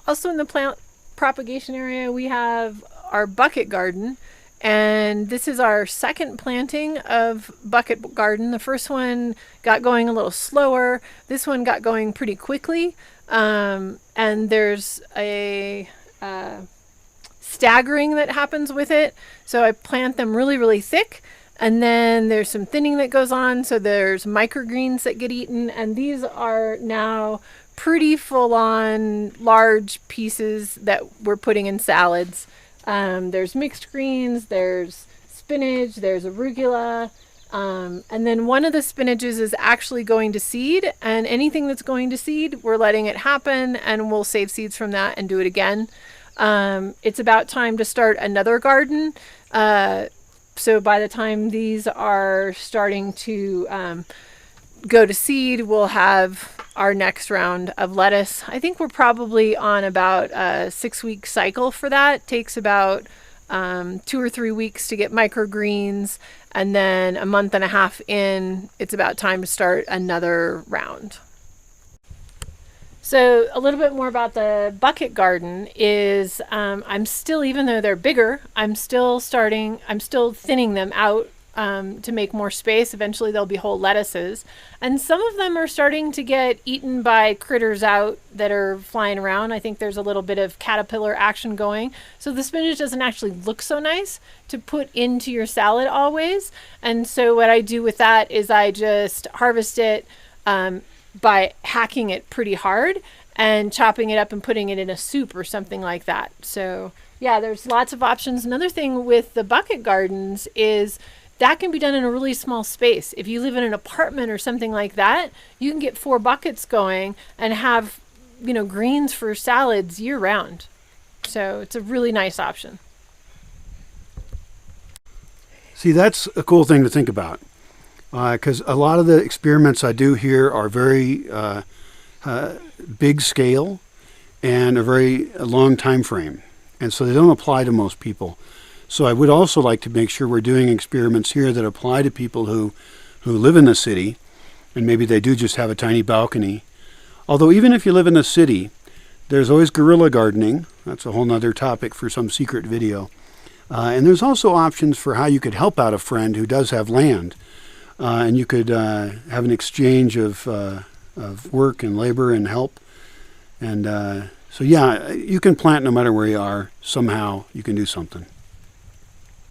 Also in the plant propagation area, we have our bucket garden. And this is our second planting of bucket garden. The first one got going a little slower. This one got going pretty quickly. And there's a staggering that happens with it. So I plant them really, really thick. And then there's some thinning that goes on. So there's microgreens that get eaten. And these are now pretty full on large pieces that we're putting in salads. There's mixed greens, there's spinach, there's arugula, and then one of the spinaches is actually going to seed, and anything that's going to seed, we're letting it happen, and we'll save seeds from that and do it again. It's about time to start another garden. So by the time these are starting to go to seed, we'll have our next round of lettuce. I think we're probably on about a 6-week cycle for that. It takes about 2 or 3 weeks to get microgreens, and then a month and a half in, it's about time to start another round. So a little bit more about the bucket garden is I'm still, even though they're bigger, I'm still thinning them out to make more space. Eventually they'll be whole lettuces. And some of them are starting to get eaten by critters out that are flying around. I think there's a little bit of caterpillar action going. So the spinach doesn't actually look so nice to put into your salad always. And so what I do with that is I just harvest it by hacking it pretty hard and chopping it up and putting it in a soup or something like that. So yeah, there's lots of options. Another thing with the bucket gardens is that can be done in a really small space. If you live in an apartment or something like that, you can get 4 buckets going and have, greens for salads year round. So it's a really nice option. See, that's a cool thing to think about, because a lot of the experiments I do here are very big scale and a very long time frame. And so they don't apply to most people. So I would also like to make sure we're doing experiments here that apply to people who live in the city, and maybe they do just have a tiny balcony. Although even if you live in the city, there's always guerrilla gardening. That's a whole nother topic for some secret video. And there's also options for how you could help out a friend who does have land. And you could have an exchange of work and labor and help. And so yeah, you can plant no matter where you are. Somehow you can do something.